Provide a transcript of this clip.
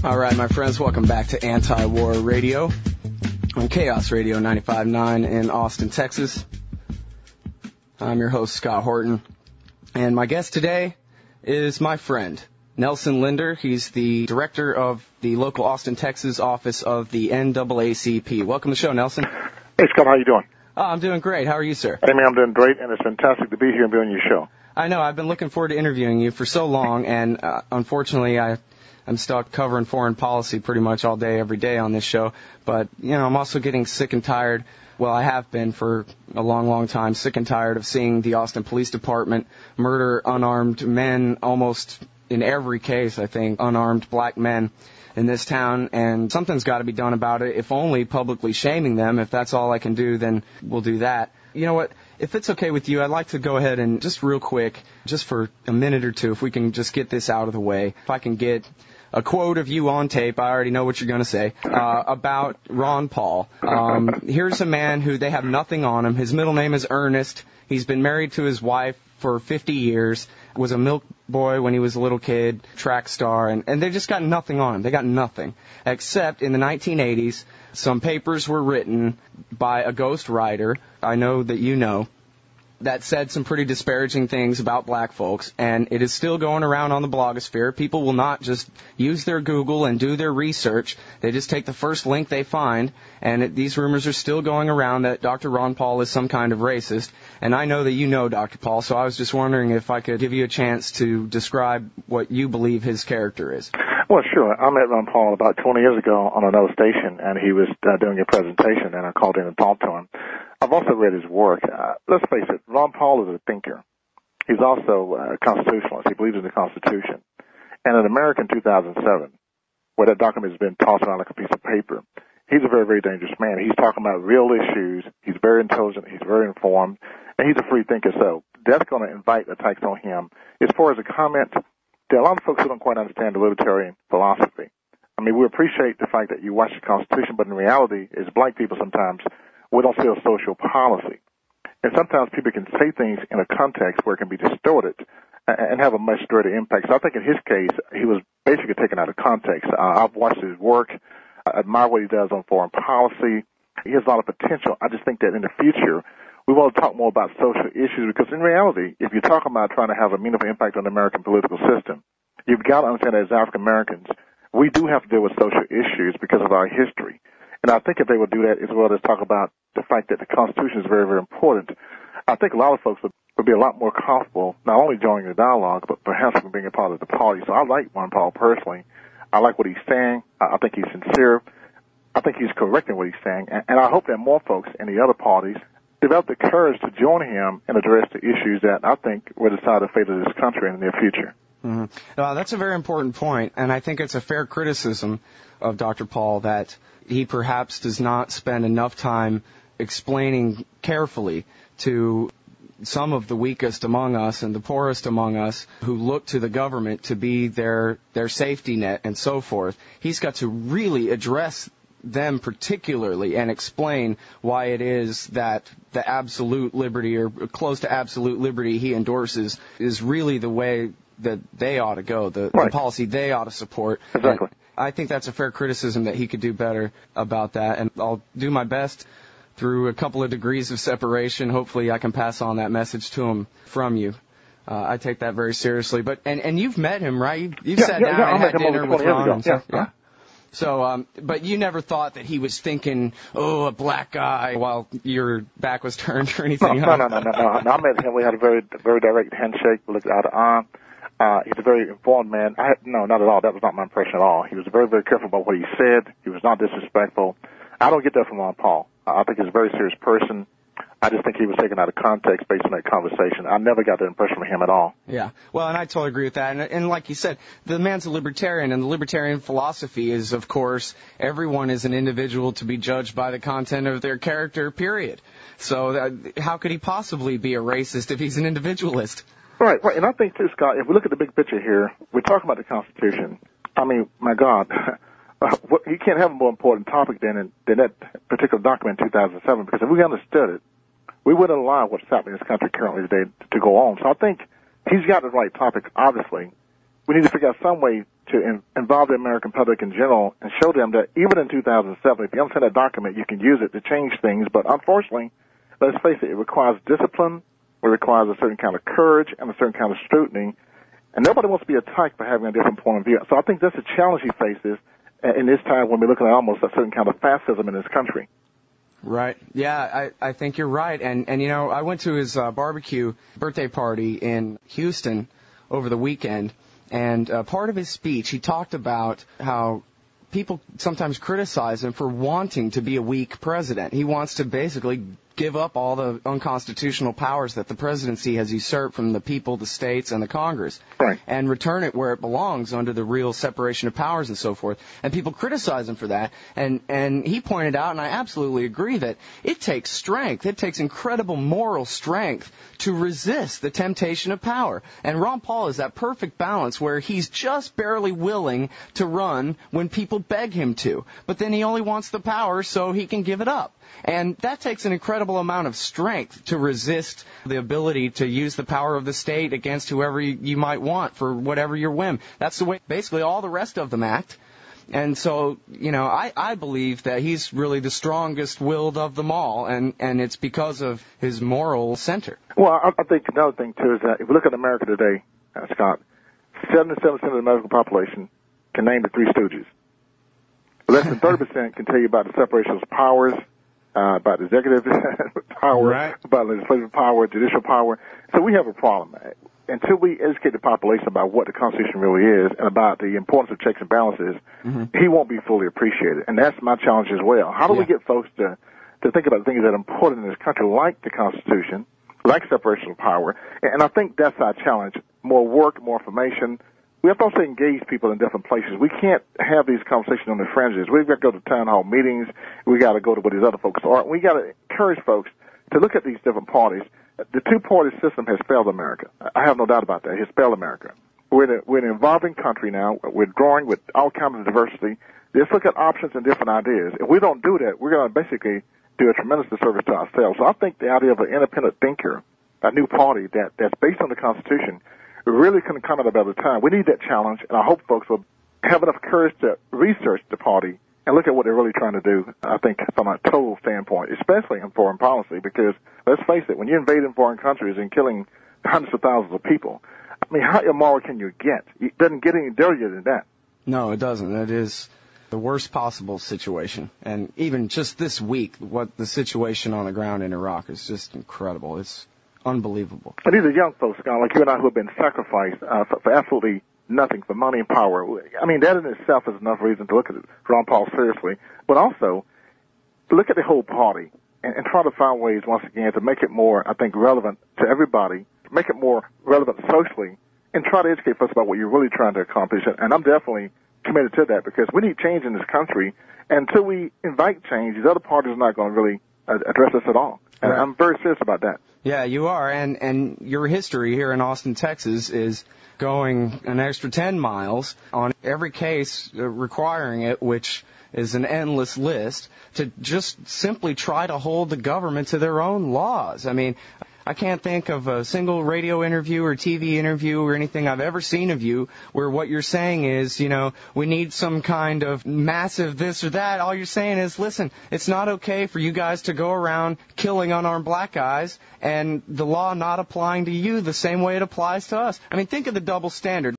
All right, my friends, welcome back to Anti-War Radio on Chaos Radio 95.9 in Austin, Texas. I'm your host, Scott Horton, and my guest today is my friend, Nelson Linder. He's the director of the local Austin, Texas office of the NAACP. Welcome to the show, Nelson. Hey, Scott, how you doing? I'm doing great. How are you, sir? Hey, man, I'm doing great, and it's fantastic to be here and be on your show. I know. I've been looking forward to interviewing you for so long, and unfortunately, I'm stuck covering foreign policy pretty much all day, every day on this show. But, I'm also getting sick and tired. Well, I have been for a long, long time, sick and tired of seeing the Austin Police Department murder unarmed men, almost in every case, I think, unarmed black men in this town. And something's got to be done about it, if only publicly shaming them. If that's all I can do, then we'll do that. You know what? If it's okay with you, I'd like to go ahead and just real quick, just for a minute or two, if we can just get this out of the way, if I can get a quote of you on tape, I already know what you're going to say, about Ron Paul. Here's a man who they have nothing on him. His middle name is Ernest. He's been married to his wife for 50 years, was a milk boy when he was a little kid, track star, and they just got nothing on him. They got nothing. Except in the 1980s, some papers were written by a ghost writer, I know that you know, that said some pretty disparaging things about black folks, and it is still going around on the blogosphere. People will not just use their Google and do their research. They just take the first link they find, and these rumors are still going around that Dr. Ron Paul is some kind of racist. And I know that you know Dr. Paul, so I was just wondering if I could give you a chance to describe what you believe his character is. Well, sure. I met Ron Paul about 20 years ago on another station, and he was doing a presentation, and I called in and talked to him. I've also read his work. Let's face it, Ron Paul is a thinker. He's also a constitutionalist. He believes in the Constitution. And in America in 2007, where that document has been tossed around like a piece of paper, he's a very, very dangerous man. He's talking about real issues. He's very intelligent. He's very informed. And he's a free thinker. So that's going to invite attacks on him. As far as a comment, there are a lot of folks who don't quite understand the libertarian philosophy. I mean, we appreciate the fact that you watch the Constitution, but in reality, as black people sometimes, we don't feel social policy. And sometimes people can say things in a context where it can be distorted and have a much greater impact. So I think in his case, he was basically taken out of context. I've watched his work. I admire what he does on foreign policy. He has a lot of potential. I just think that in the future, we want to talk more about social issues because in reality, if you're talking about trying to have a meaningful impact on the American political system, you've got to understand that as African Americans, we do have to deal with social issues because of our history. And I think if they would do that as well as talk about the fact that the Constitution is very, very important, I think a lot of folks would be a lot more comfortable not only joining the dialogue, but perhaps being a part of the party. So I like Ron Paul personally. I like what he's saying. I think he's sincere. I think he's correct in what he's saying. And I hope that more folks in the other parties develop the courage to join him and address the issues that I think will decide the fate of this country in the near future. Mm-hmm. That's a very important point, and I think it's a fair criticism of Dr. Paul that he perhaps does not spend enough time explaining carefully to some of the weakest among us and the poorest among us who look to the government to be their safety net and so forth. He's got to really address them particularly and explain why it is that the absolute liberty or close to absolute liberty he endorses is really the way that they ought to go, the policy they ought to support. Exactly. And I think that's a fair criticism that he could do better about that, and I'll do my best through a couple of degrees of separation. Hopefully I can pass on that message to him from you. I take that very seriously. But and you've met him, right? You've sat down and had dinner with Ron and stuff. Yeah. So, but you never thought that he was thinking, oh, a black guy, while your back was turned or anything? No. I met him. We had a very, very direct handshake. We looked eye to eye. He's a very informed man. No, not at all. That was not my impression at all. He was very, very careful about what he said. He was not disrespectful. I don't get that from Ron Paul. I think he's a very serious person. I just think he was taken out of context based on that conversation. I never got that impression from him at all. Yeah. Well, and I totally agree with that. And like you said, the man's a libertarian, and the libertarian philosophy is, of course, everyone is an individual to be judged by the content of their character, period. So how could he possibly be a racist if he's an individualist? Right. And I think, too, Scott, if we look at the big picture here, we're talking about the Constitution. I mean, my God, you can't have a more important topic than that particular document in 2007, because if we understood it, we wouldn't allow what's happening in this country currently today to go on. So I think he's got the right topic, obviously. We need to figure out some way to involve the American public in general and show them that even in 2007, if you understand that document, you can use it to change things. But unfortunately, let's face it, it requires discipline, it requires a certain kind of courage and a certain kind of scrutiny, and nobody wants to be attacked for having a different point of view. So I think that's a challenge he faces in this time when we're looking at almost a certain kind of fascism in this country. Right. Yeah, I think you're right. And you know, I went to his barbecue birthday party in Houston over the weekend, and part of his speech, he talked about how people sometimes criticize him for wanting to be a weak president. He wants to basically give up all the unconstitutional powers that the presidency has usurped from the people, the states, and the Congress, right, and return it where it belongs under the real separation of powers and so forth. And people criticize him for that. And he pointed out, and I absolutely agree, that it takes strength. It takes incredible moral strength to resist the temptation of power. And Ron Paul is that perfect balance where he's just barely willing to run when people beg him to. But then he only wants the power so he can give it up. And that takes an incredible amount of strength to resist the ability to use the power of the state against whoever you might want for whatever your whim. That's the way basically all the rest of them act. And so, you know, I believe that he's really the strongest willed of them all, and it's because of his moral center. Well, I think another thing, too, is that if we look at America today, Scott, 77% of the American population can name the Three Stooges. Less than 30% can tell you about the separation of powers, about executive power, right, about legislative power, judicial power. So we have a problem. Until we educate the population about what the Constitution really is and about the importance of checks and balances, he won't be fully appreciated. And that's my challenge as well. How do we get folks to think about things that are important in this country, like the Constitution, like separation of power? And I think that's our challenge. More work, more information. We have to also engage people in different places. We can't have these conversations on the fringes. We've got to go to town hall meetings. We got to go to where these other folks are. We got to encourage folks to look at these different parties. The two-party system has failed America. I have no doubt about that. It has failed America. We're an evolving country now. We're growing with all kinds of diversity. Let's look at options and different ideas. If we don't do that, we're going to basically do a tremendous disservice to ourselves. So I think the idea of an independent thinker, a new party that's based on the Constitution, really couldn't come at a better time. We need that challenge, and I hope folks will have enough courage to research the party and look at what they're really trying to do, I think, from a total standpoint, especially in foreign policy, because, let's face it, when you're invading foreign countries and killing hundreds of thousands of people, I mean, how immoral can you get? It doesn't get any dirtier than that. No, it doesn't. It is the worst possible situation. And even just this week, what the situation on the ground in Iraq is just incredible. It's unbelievable. And these are young folks, Scott, like you and I, who have been sacrificed for absolutely nothing, for money and power. I mean, that in itself is enough reason to look at Ron Paul seriously, but also look at the whole party and try to find ways, once again, to make it more, I think, relevant to everybody, make it more relevant socially, and try to educate folks about what you're really trying to accomplish. And I'm definitely committed to that, because we need change in this country. And until we invite change, these other parties are not going to really address us at all. And I'm very serious about that. Yeah, you are. And your history here in Austin, Texas is going an extra 10 miles on every case requiring it, which is an endless list, to just simply try to hold the government to their own laws. I mean, I can't think of a single radio interview or TV interview or anything I've ever seen of you where what you're saying is, you know, we need some kind of massive this or that. All you're saying is, listen, it's not okay for you guys to go around killing unarmed black guys and the law not applying to you the same way it applies to us. I mean, think of the double standard.